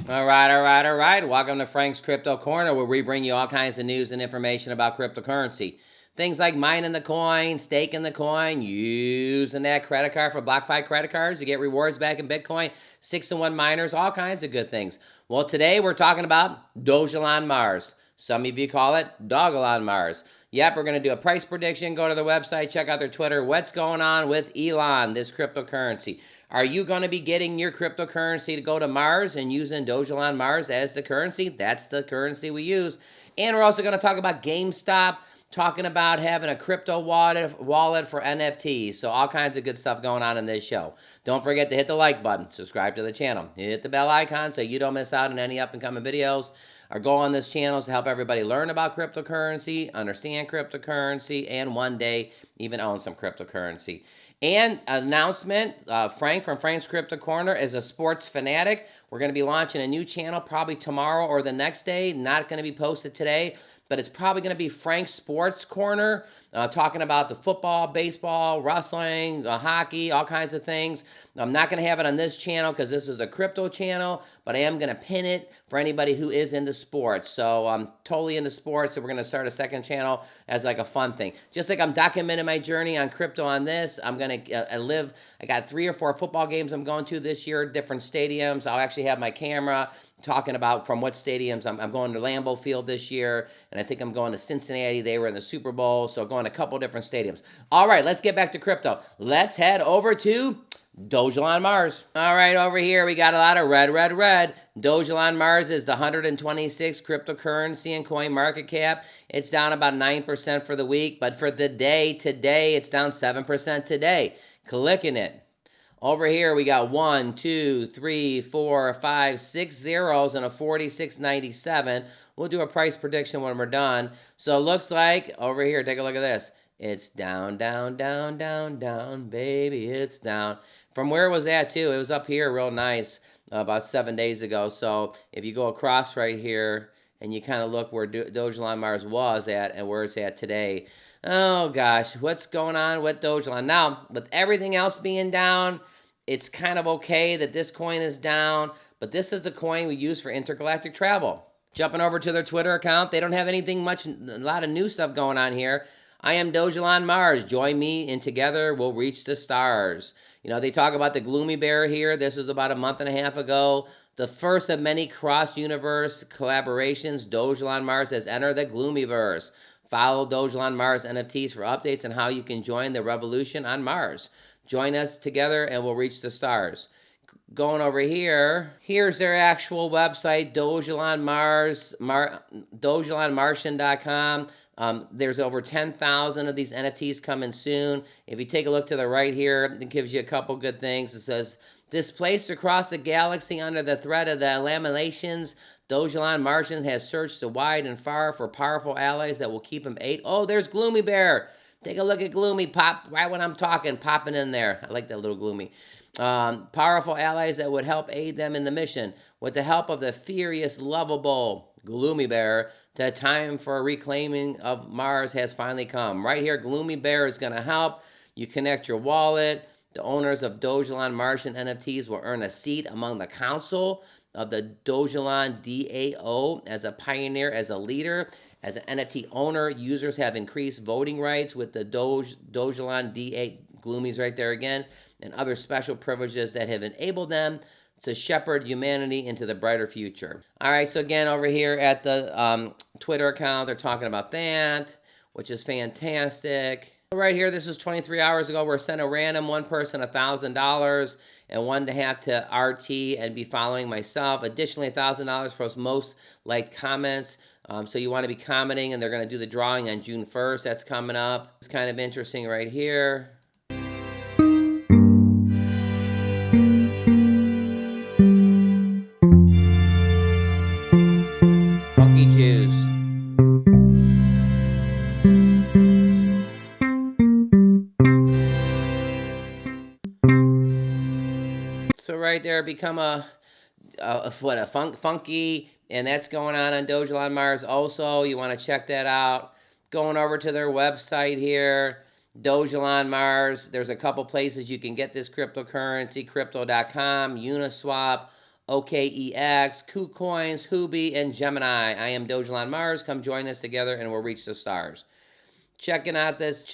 All right. Welcome to Frank's Crypto Corner, where we bring you all kinds of news and information about cryptocurrency. Things like mining the coin, staking the coin, using that credit card for BlockFi credit cards to get rewards back in Bitcoin, 6-to-1 miners, all kinds of good things. Well, today we're talking about Dogelon Mars. Some of you call it Dogelon Mars. Yep, we're going to do a price prediction. Go to the website, check out their Twitter. What's going on with Elon, this cryptocurrency? Are you going to be getting your cryptocurrency to go to Mars and using Dogelon Mars as the currency? That's the currency we use. And we're also going to talk about Gamestop, talking about having a crypto wallet for NFTs. So all kinds of good stuff going on in this show. Don't forget to hit the like button, subscribe to the channel, hit the bell icon so you don't miss out on any up-and-coming videos. Our goal on this channel is to help everybody learn about cryptocurrency, understand cryptocurrency, and one day even own some cryptocurrency. And announcement, Frank from Frank's Crypto Corner is a sports fanatic. We're going to be launching a new channel probably tomorrow or the next day. Not going to be posted today, but it's probably going to be Frank's Sports Corner, talking about the football, baseball, wrestling, hockey, all kinds of things. I'm not going to have it on this channel because this is a crypto channel, but I am going to pin it for anybody who is into sports. So I'm totally into sports, so we're going to start a second channel as like a fun thing. Just like I'm documenting my journey on crypto on this, I'm going to I got 3 or 4 football games I'm going to this year, different stadiums. I'll actually have my camera talking about from what stadiums. I'm going to Lambeau Field this year, and I think I'm going to Cincinnati. They were in the Super Bowl, so going to a couple different stadiums. All right, let's get back to crypto. Let's head over to Dogelon Mars. All right, over here we got a lot of red. Dogelon Mars is the 126th cryptocurrency and coin market cap. It's down about 9% for the week, but for the day today, it's down 7% today. Clicking it. Over here, we got 1, 2, 3, 4, 5, 6 zeros and a 46.97. We'll do a price prediction when we're done. So it looks like over here, take a look at this. It's down, baby, it's down. From where it was at, too, it was up here real nice about 7 days ago. So if you go across right here and you kind of look where Dogelon Mars was at and where it's at today, oh, gosh, what's going on with Dogelon? Now, with everything else being down, it's kind of okay that this coin is down, but this is the coin we use for intergalactic travel. Jumping over to their Twitter account, they don't have anything much, a lot of new stuff going on here. I am Dogelon Mars. Join me, and together we'll reach the stars. You know, they talk about the Gloomy Bear here. This was about a month and a half ago. The first of many cross-universe collaborations, Dogelon Mars has entered the Gloomyverse. Follow Dogelon Mars NFTs for updates on how you can join the revolution on Mars. Join us together and we'll reach the stars. Going over here, here's their actual website, Dogelon Mars, DogelonMartian.com. There's over 10,000 of these NFTs coming soon. If you take a look to the right here, it gives you a couple good things. It says, displaced across the galaxy under the threat of the laminations, Dogelon Martian has searched wide and far for powerful allies that will keep him ate. Oh, there's Gloomy Bear. Take a look at Gloomy, pop right when I'm talking, popping in there. I like that little Gloomy. Powerful allies that would help aid them in the mission. With the help of the furious, lovable Gloomy Bear, the time for reclaiming of Mars has finally come. Right here, Gloomy Bear is going to help. You connect your wallet. The owners of Dogelon Martian NFTs will earn a seat among the council of the Dogelon DAO as a pioneer, as a leader. As an NFT owner, users have increased voting rights with the Dogelon DA, Gloomies right there again, and other special privileges that have enabled them to shepherd humanity into the brighter future. All right, so again, over here at the Twitter account, they're talking about that, which is fantastic. Right here, this was 23 hours ago. We're sent a random one person $1,000 and one to have to RT and be following myself. Additionally, $1,000 for most liked comments. So you want to be commenting, and they're going to do the drawing on June 1st. That's coming up. It's kind of interesting right here. Funky juice. So right there, become funky, and that's going on Dogelon Mars also. You want to check that out. Going over to their website here, Dogelon Mars. There's a couple places you can get this cryptocurrency, crypto.com, Uniswap, OKEX, KuCoins, Huobi, and Gemini. I am Dogelon Mars. Come join us together and we'll reach the stars. Checking out this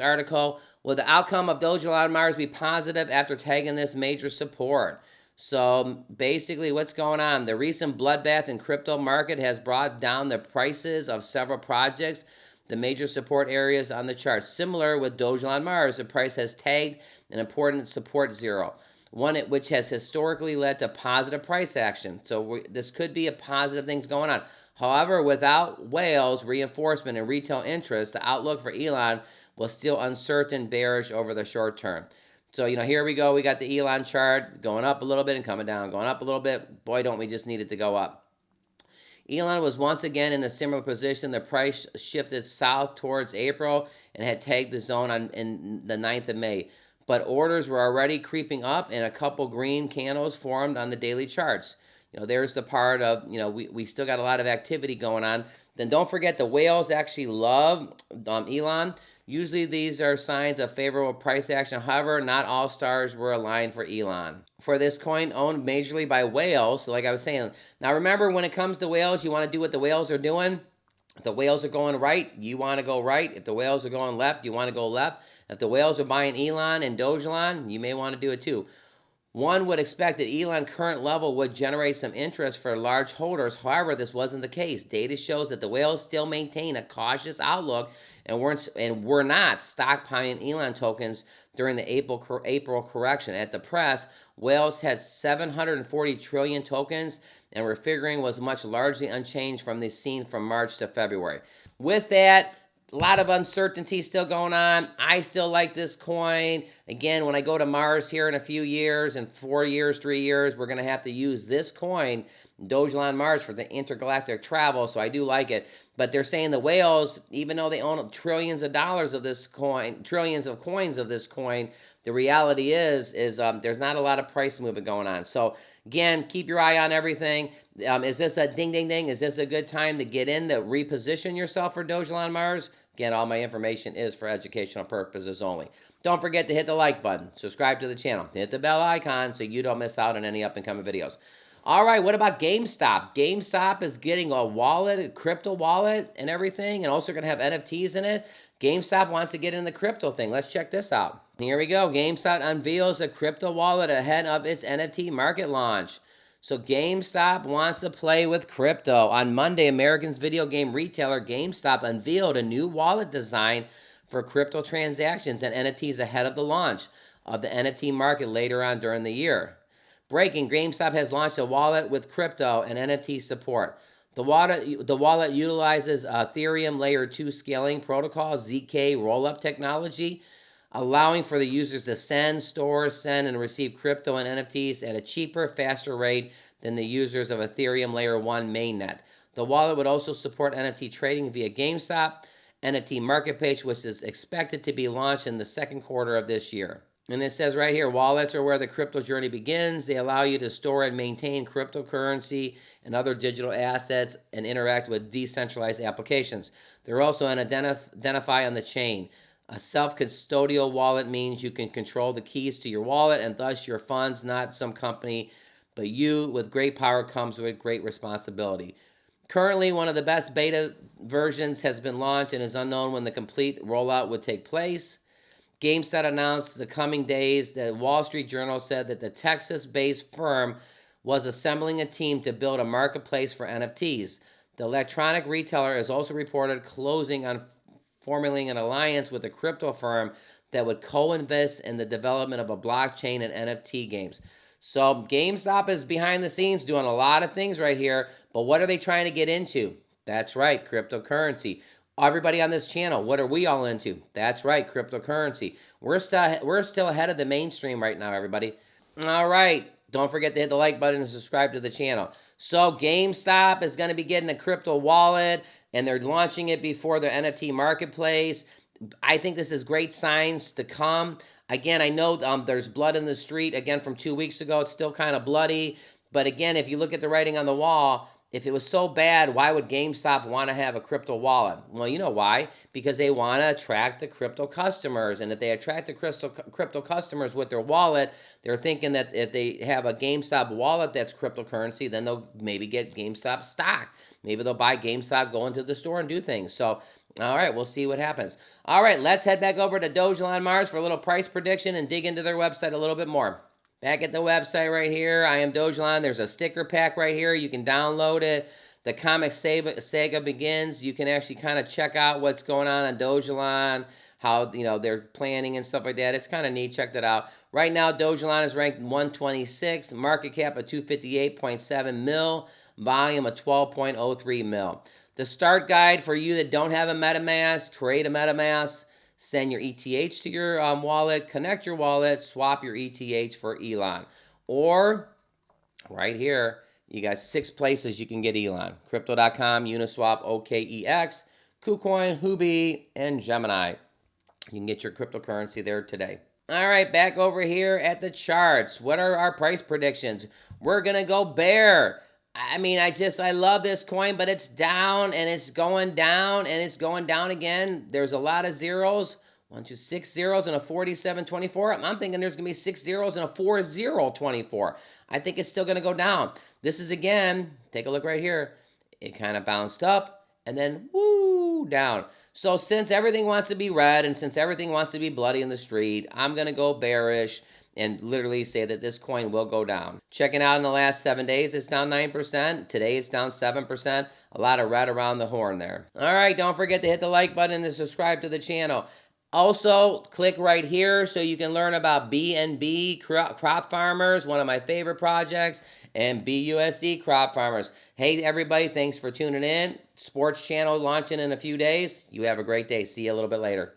article. Will the outcome of Dogelon Mars be positive after tagging this major support? So basically what's going on? The recent bloodbath in crypto market has brought down the prices of several projects, the major support areas on the chart. Similar with Dogelon Mars, the price has tagged an important support zero, one which has historically led to positive price action. So this could be a positive things going on. However, without whales, reinforcement, and retail interest, the outlook for Elon was still uncertain, bearish over the short term. So, here we go. We got the Elon chart going up a little bit and coming down, going up a little bit. Boy, don't we just need it to go up. Elon was once again in a similar position. The price shifted south towards April and had tagged the zone in the 9th of May. But orders were already creeping up and a couple green candles formed on the daily charts. There's the part of, we still got a lot of activity going on. Then don't forget the whales actually love Elon. Usually these are signs of favorable price action. However, not all stars were aligned for Elon. For this coin owned majorly by whales, so like I was saying, now remember when it comes to whales, you want to do what the whales are doing. If the whales are going right, you want to go right. If the whales are going left, you want to go left. If the whales are buying Elon and Dogelon, you may want to do it too. One would expect that Elon's current level would generate some interest for large holders. However, this wasn't the case. Data shows that the whales still maintain a cautious outlook and were not stockpiling Elon tokens during the April correction. At the press, whales had 740 trillion tokens and were figuring was much largely unchanged from the scene from March to February. With that, a lot of uncertainty still going on. I still like this coin. Again, when I go to Mars here in a few years, in 4 years, 3 years, we're going to have to use this coin, Dogelon Mars, for the intergalactic travel. So I do like it. But they're saying the whales, even though they own trillions of dollars of this coin, trillions of coins of this coin, the reality is there's not a lot of price movement going on. So again, keep your eye on everything. Is this a ding, ding, ding? Is this a good time to get in to reposition yourself for Dogelon Mars? Again, all my information is for educational purposes only. Don't forget to hit the like button, subscribe to the channel, hit the bell icon so you don't miss out on any up-and-coming videos. All right, what about GameStop? GameStop is getting a wallet, a crypto wallet and everything, and also going to have NFTs in it. GameStop wants to get in the crypto thing. Let's check this out. Here we go. GameStop unveils a crypto wallet ahead of its NFT market launch. So GameStop wants to play with crypto. On Monday, American's video game retailer GameStop unveiled a new wallet design for crypto transactions and NFTs ahead of the launch of the NFT market later on during the year. Breaking, GameStop has launched a wallet with crypto and NFT support. The wallet utilizes Ethereum Layer 2 scaling protocol, ZK rollup technology, allowing for the users to send, store, send, and receive crypto and NFTs at a cheaper, faster rate than the users of Ethereum Layer 1 mainnet. The wallet would also support NFT trading via GameStop NFT marketplace, which is expected to be launched in the second quarter of this year. And it says right here, wallets are where the crypto journey begins. They allow you to store and maintain cryptocurrency and other digital assets and interact with decentralized applications. They're also an identify on the chain. A self-custodial wallet means you can control the keys to your wallet and thus your funds, not some company, but you. With great power comes with great responsibility. Currently, one of the best beta versions has been launched and is unknown when the complete rollout would take place. GameStop announced the coming days. The Wall Street Journal said that the Texas-based firm was assembling a team to build a marketplace for NFTs. The electronic retailer is also reported closing on formulating an alliance with a crypto firm that would co-invest in the development of a blockchain and NFT games. So GameStop is behind the scenes doing a lot of things right here, but what are they trying to get into? That's right, cryptocurrency. Everybody on this channel, what are we all into? That's right, cryptocurrency. We're still ahead of the mainstream right now, everybody. All right, don't forget to hit the like button and subscribe to the channel. So GameStop is going to be getting a crypto wallet, and they're launching it before their NFT marketplace. I think this is great signs to come. Again, I know there's blood in the street. Again, from 2 weeks ago, it's still kind of bloody. But again, if you look at the writing on the wall, if it was so bad, why would GameStop want to have a crypto wallet? Well, you know why? Because they want to attract the crypto customers. And if they attract the crypto customers with their wallet, they're thinking that if they have a GameStop wallet that's cryptocurrency, then they'll maybe get GameStop stock. Maybe they'll buy GameStop, go into the store and do things. So, all right, we'll see what happens. All right, let's head back over to Dogelon Mars for a little price prediction and dig into their website a little bit more. Back at the website right here, I am Dogelon. There's a sticker pack right here. You can download it. The comic saga begins. You can actually kind of check out what's going on Dogelon, how they're planning and stuff like that. It's kind of neat. Check that out. Right now, Dogelon is ranked 126, market cap of 258.7 mil, volume of 12.03 mil. The start guide for you that don't have a MetaMask, create a MetaMask. Send your ETH to your wallet, connect your wallet, swap your ETH for Elon. Or, right here, you got 6 places you can get Elon. Crypto.com, Uniswap, OKEX, KuCoin, Huobi, and Gemini. You can get your cryptocurrency there today. All right, back over here at the charts. What are our price predictions? We're going to go bear. I mean, I love this coin, but it's down and it's going down and it's going down again. There's a lot of zeros. 1, 2, 6 zeros and a 47.24. I'm thinking there's going to be 6 zeros and a 40.24. I think it's still going to go down. This is, again, take a look right here. It kind of bounced up and then, woo, down. So since everything wants to be red and since everything wants to be bloody in the street, I'm going to go bearish and literally say that this coin will go down. Checking out in the last 7 days, it's down 9%. Today, it's down 7%. A lot of red around the horn there. All right, don't forget to hit the like button and subscribe to the channel. Also, click right here so you can learn about BNB Crop Farmers, one of my favorite projects, and BUSD Crop Farmers. Hey, everybody, thanks for tuning in. Sports channel launching in a few days. You have a great day. See you a little bit later.